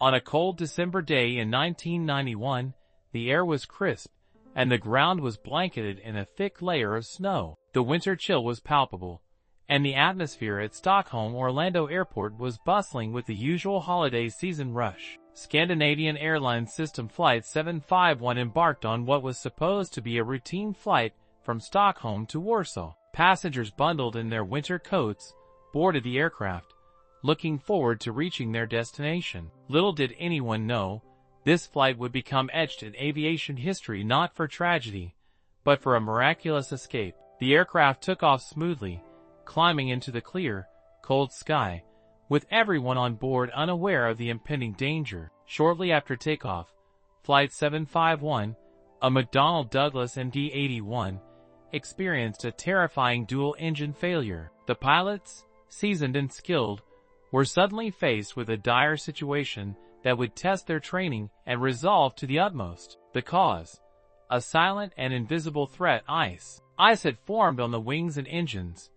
On a cold December day in 1991, the air was crisp, and the ground was blanketed in a thick layer of snow. The winter chill was palpable, and the atmosphere at Stockholm Orlando Airport was bustling with the usual holiday season rush. Scandinavian Airlines System Flight 751 embarked on what was supposed to be a routine flight from Stockholm to Warsaw. Passengers bundled in their winter coats boarded the aircraft, looking forward to reaching their destination. Little did anyone know, this flight would become etched in aviation history not for tragedy, but for a miraculous escape. The aircraft took off smoothly, climbing into the clear, cold sky, with everyone on board unaware of the impending danger. Shortly after takeoff, Flight 751, a McDonnell Douglas MD-81, experienced a terrifying dual-engine failure. The pilots, seasoned and skilled, were suddenly faced with a dire situation that would test their training and resolve to the utmost. The cause: a silent and invisible threat, ice. Ice had formed on the wings and engines,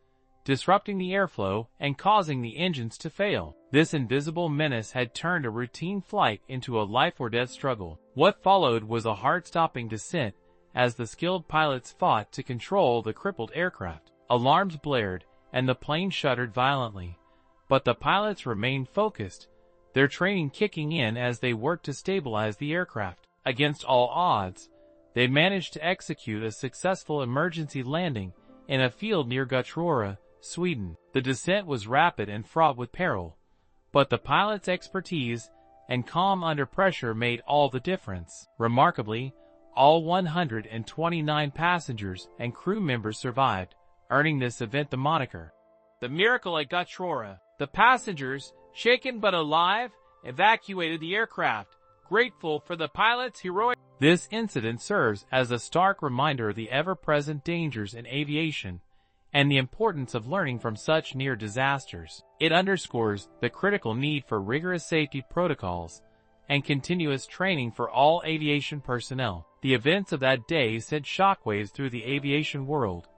disrupting the airflow and causing the engines to fail. This invisible menace had turned a routine flight into a life-or-death struggle. What followed was a heart-stopping descent as the skilled pilots fought to control the crippled aircraft. Alarms blared, and the plane shuddered violently, but the pilots remained focused, their training kicking in as they worked to stabilize the aircraft. Against all odds, they managed to execute a successful emergency landing in a field near Gottrora, Sweden. The descent was rapid and fraught with peril, but the pilots' expertise and calm under pressure made all the difference. Remarkably, all 129 passengers and crew members survived, earning this event the moniker, "The Miracle at Gottrora." The passengers, shaken but alive, evacuated the aircraft, grateful for the pilots' heroic. This incident serves as a stark reminder of the ever-present dangers in aviation and the importance of learning from such near disasters. It underscores the critical need for rigorous safety protocols and continuous training for all aviation personnel. The events of that day sent shockwaves through the aviation world,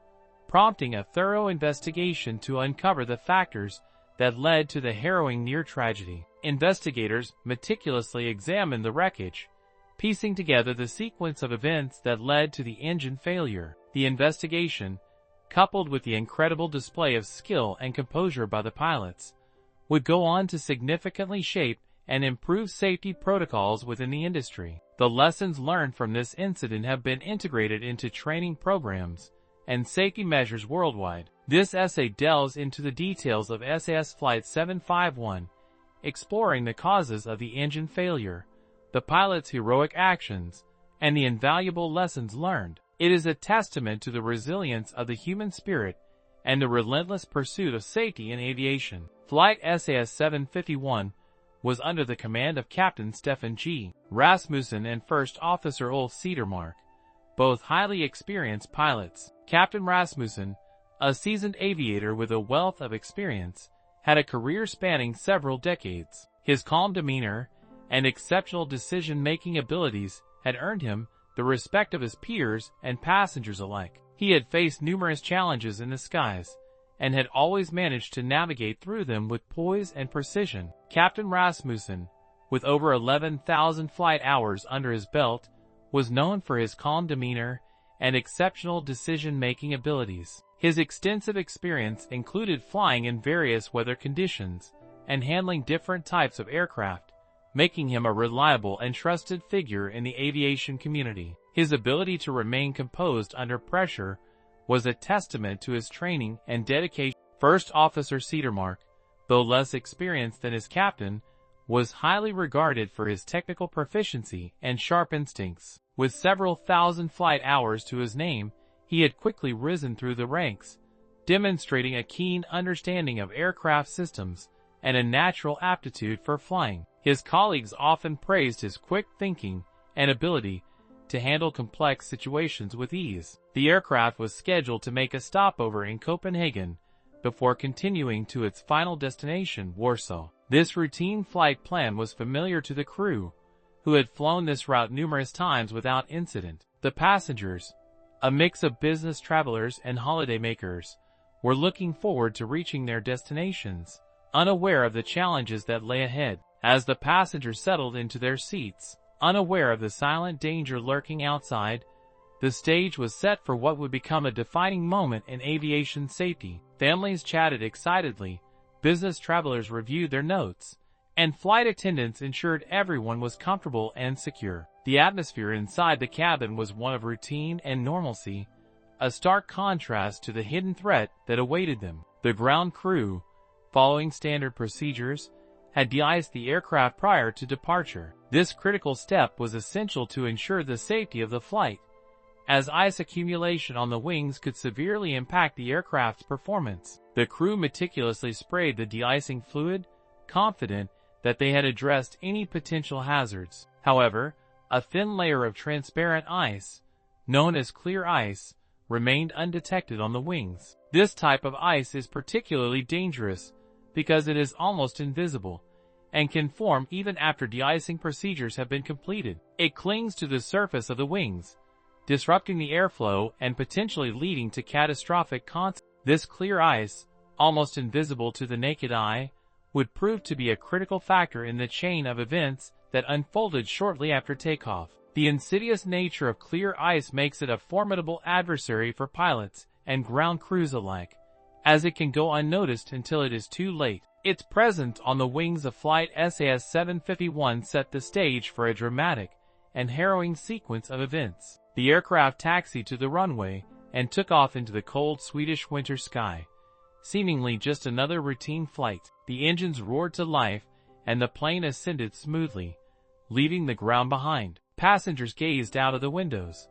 prompting a thorough investigation to uncover the factors that led to the harrowing near-tragedy. Investigators meticulously examined the wreckage, piecing together the sequence of events that led to the engine failure. The investigation, coupled with the incredible display of skill and composure by the pilots, would go on to significantly shape and improve safety protocols within the industry. The lessons learned from this incident have been integrated into training programs and safety measures worldwide. This essay delves into the details of SAS Flight 751, exploring the causes of the engine failure, the pilots' heroic actions, and the invaluable lessons learned. It is a testament to the resilience of the human spirit and the relentless pursuit of safety in aviation. Flight SAS 751 was under the command of Captain Stefan G. Rasmussen and First Officer Ulf Cedermark, both highly experienced pilots. Captain Rasmussen, a seasoned aviator with a wealth of experience, had a career spanning several decades. His calm demeanor and exceptional decision-making abilities had earned him the respect of his peers and passengers alike. He had faced numerous challenges in the skies, and had always managed to navigate through them with poise and precision. Captain Rasmussen, with over 11,000 flight hours under his belt, was known for his calm demeanor and exceptional decision-making abilities. His extensive experience included flying in various weather conditions and handling different types of aircraft, making him a reliable and trusted figure in the aviation community. His ability to remain composed under pressure was a testament to his training and dedication. First Officer Cedermark, though less experienced than his captain, was highly regarded for his technical proficiency and sharp instincts. With several thousand flight hours to his name, he had quickly risen through the ranks, demonstrating a keen understanding of aircraft systems and a natural aptitude for flying. His colleagues often praised his quick thinking and ability to handle complex situations with ease. The aircraft was scheduled to make a stopover in Copenhagen before continuing to its final destination, Warsaw. This routine flight plan was familiar to the crew, who had flown this route numerous times without incident. The passengers, a mix of business travelers and holidaymakers, were looking forward to reaching their destinations, unaware of the challenges that lay ahead. As the passengers settled into their seats, unaware of the silent danger lurking outside, the stage was set for what would become a defining moment in aviation safety. Families chatted excitedly, business travelers reviewed their notes, and flight attendants ensured everyone was comfortable and secure. The atmosphere inside the cabin was one of routine and normalcy, a stark contrast to the hidden threat that awaited them. The ground crew, following standard procedures, had de-iced the aircraft prior to departure. This critical step was essential to ensure the safety of the flight, as ice accumulation on the wings could severely impact the aircraft's performance. The crew meticulously sprayed the de-icing fluid, confident that they had addressed any potential hazards. However, a thin layer of transparent ice, known as clear ice, remained undetected on the wings. This type of ice is particularly dangerous because it is almost invisible and can form even after de-icing procedures have been completed. It clings to the surface of the wings, disrupting the airflow and potentially leading to catastrophic consequences. This clear ice, almost invisible to the naked eye, would prove to be a critical factor in the chain of events that unfolded shortly after takeoff. The insidious nature of clear ice makes it a formidable adversary for pilots and ground crews alike, as it can go unnoticed until it is too late. Its presence on the wings of flight SAS 751 set the stage for a dramatic and harrowing sequence of events. The aircraft taxied to the runway and took off into the cold Swedish winter sky, seemingly just another routine flight. The engines roared to life, and the plane ascended smoothly, leaving the ground behind. Passengers gazed out of the windows,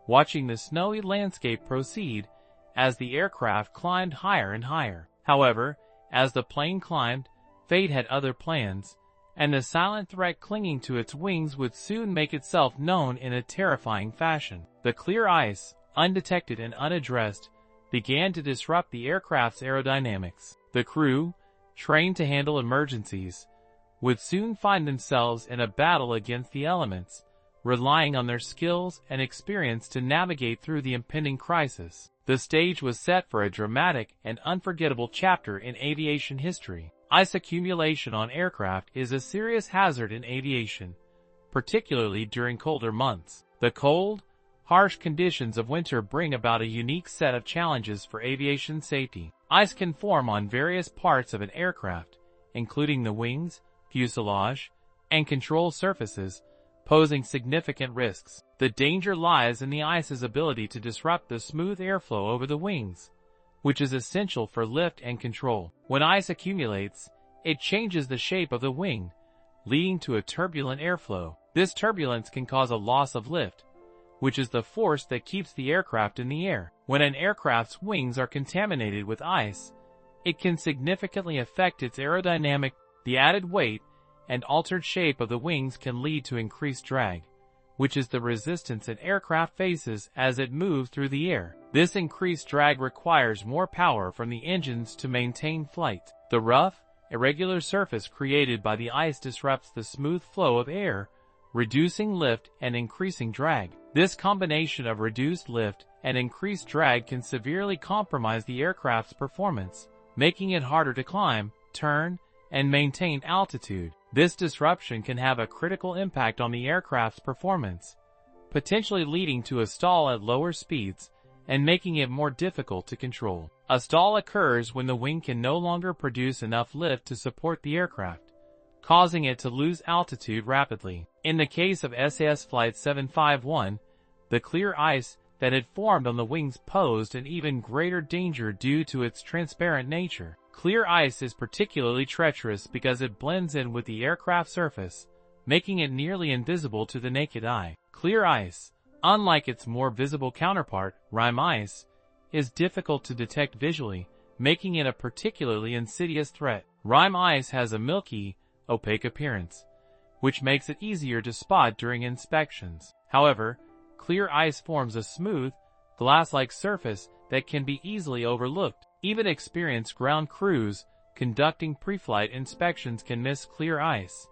watching the snowy landscape proceed as the aircraft climbed higher and higher. However, as the plane climbed, fate had other plans, and the silent threat clinging to its wings would soon make itself known in a terrifying fashion. The clear ice, undetected and unaddressed, began to disrupt the aircraft's aerodynamics. The crew, trained to handle emergencies, would soon find themselves in a battle against the elements, relying on their skills and experience to navigate through the impending crisis. The stage was set for a dramatic and unforgettable chapter in aviation history. Ice accumulation on aircraft is a serious hazard in aviation, particularly during colder months. The cold, harsh conditions of winter bring about a unique set of challenges for aviation safety. Ice can form on various parts of an aircraft, including the wings, fuselage, and control surfaces, posing significant risks. The danger lies in the ice's ability to disrupt the smooth airflow over the wings, which is essential for lift and control. When ice accumulates, it changes the shape of the wing, leading to a turbulent airflow. This turbulence can cause a loss of lift, which is the force that keeps the aircraft in the air. When an aircraft's wings are contaminated with ice, it can significantly affect its aerodynamic. The added weight and altered shape of the wings can lead to increased drag, which is the resistance an aircraft faces as it moves through the air. This increased drag requires more power from the engines to maintain flight. The rough, irregular surface created by the ice disrupts the smooth flow of air, reducing lift and increasing drag. This combination of reduced lift and increased drag can severely compromise the aircraft's performance, making it harder to climb, turn, and maintain altitude. This disruption can have a critical impact on the aircraft's performance, potentially leading to a stall at lower speeds and making it more difficult to control. A stall occurs when the wing can no longer produce enough lift to support the aircraft, causing it to lose altitude rapidly. In the case of SAS Flight 751, the clear ice that had formed on the wings posed an even greater danger due to its transparent nature. Clear ice is particularly treacherous because it blends in with the aircraft surface, making it nearly invisible to the naked eye. Clear ice, unlike its more visible counterpart, rime ice, is difficult to detect visually, making it a particularly insidious threat. Rime ice has a milky, opaque appearance, which makes it easier to spot during inspections. However, clear ice forms a smooth, glass-like surface that can be easily overlooked. Even experienced ground crews conducting pre-flight inspections can miss clear ice,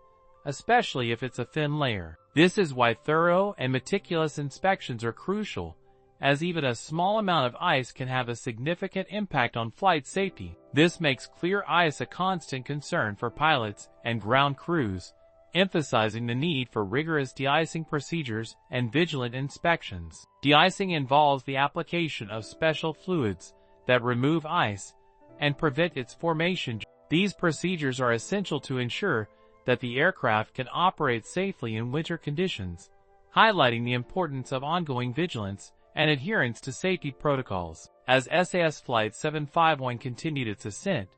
especially if it's a thin layer. This is why thorough and meticulous inspections are crucial, as even a small amount of ice can have a significant impact on flight safety. This makes clear ice a constant concern for pilots and ground crews, emphasizing the need for rigorous de-icing procedures and vigilant inspections. De-icing involves the application of special fluids that remove ice and prevent its formation. These procedures are essential to ensure that the aircraft can operate safely in winter conditions, highlighting the importance of ongoing vigilance and adherence to safety protocols. As SAS Flight 751 continued its ascent,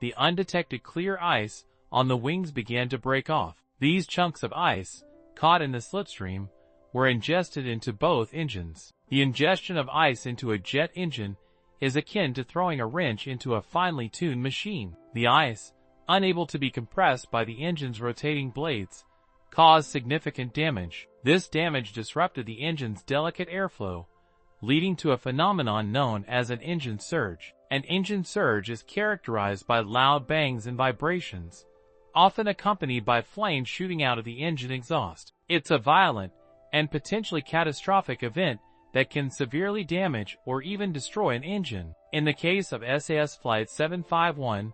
the undetected clear ice on the wings began to break off. These chunks of ice, caught in the slipstream, were ingested into both engines. The ingestion of ice into a jet engine is akin to throwing a wrench into a finely tuned machine. The ice, unable to be compressed by the engine's rotating blades, caused significant damage. This damage disrupted the engine's delicate airflow, leading to a phenomenon known as an engine surge. An engine surge is characterized by loud bangs and vibrations, often accompanied by flames shooting out of the engine exhaust. It's a violent and potentially catastrophic event that can severely damage or even destroy an engine. In the case of SAS Flight 751,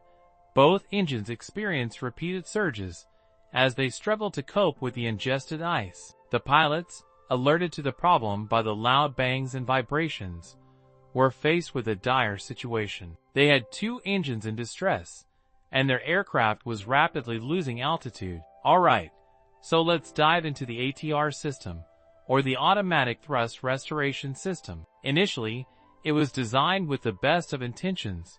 both engines experienced repeated surges as they struggled to cope with the ingested ice. The pilots, alerted to the problem by the loud bangs and vibrations, were faced with a dire situation. They had two engines in distress, and their aircraft was rapidly losing altitude. Alright, so let's dive into the ATR system, or the Automatic Thrust Restoration System. Initially, it was designed with the best of intentions.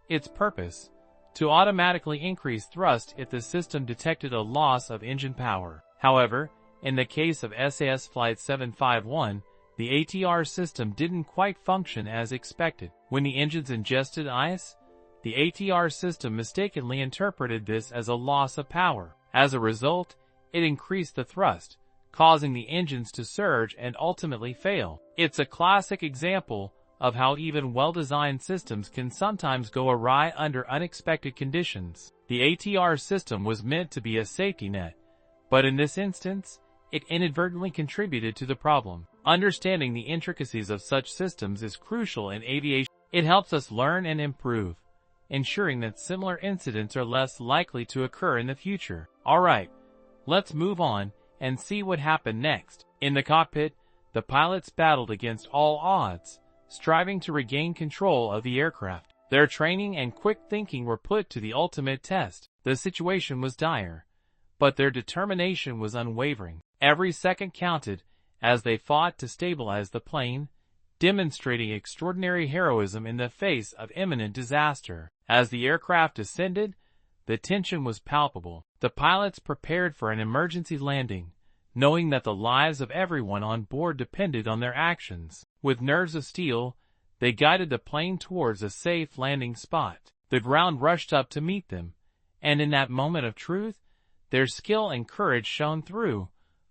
Its purpose: to automatically increase thrust if the system detected a loss of engine power. However, in the case of SAS Flight 751, the ATR system didn't quite function as expected. When the engines ingested ice, the ATR system mistakenly interpreted this as a loss of power. As a result, it increased the thrust, causing the engines to surge and ultimately fail. It's a classic example of how even well-designed systems can sometimes go awry under unexpected conditions. The ATR system was meant to be a safety net, but in this instance, it inadvertently contributed to the problem. Understanding the intricacies of such systems is crucial in aviation. It helps us learn and improve, ensuring that similar incidents are less likely to occur in the future. Alright, let's move on and see what happened next. In the cockpit, the pilots battled against all odds, striving to regain control of the aircraft. Their training and quick thinking were put to the ultimate test. The situation was dire, but their determination was unwavering. Every second counted as they fought to stabilize the plane, demonstrating extraordinary heroism in the face of imminent disaster. As the aircraft ascended, the tension was palpable. The pilots prepared for an emergency landing, knowing that the lives of everyone on board depended on their actions. With nerves of steel, they guided the plane towards a safe landing spot. The ground rushed up to meet them, and in that moment of truth, their skill and courage shone through,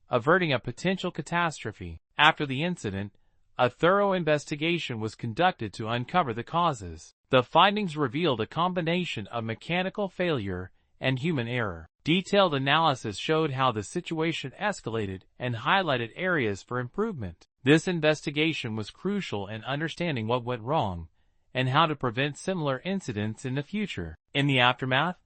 averting a potential catastrophe. After the incident, a thorough investigation was conducted to uncover the causes. The findings revealed a combination of mechanical failure and human error. Detailed analysis showed how the situation escalated and highlighted areas for improvement. This investigation was crucial in understanding what went wrong and how to prevent similar incidents in the future. In the aftermath,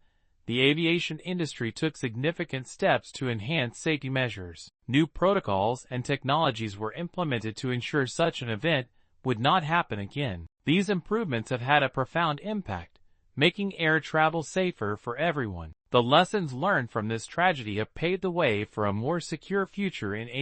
the aviation industry took significant steps to enhance safety measures. New protocols and technologies were implemented to ensure such an event would not happen again. These improvements have had a profound impact, making air travel safer for everyone. The lessons learned from this tragedy have paved the way for a more secure future in aviation.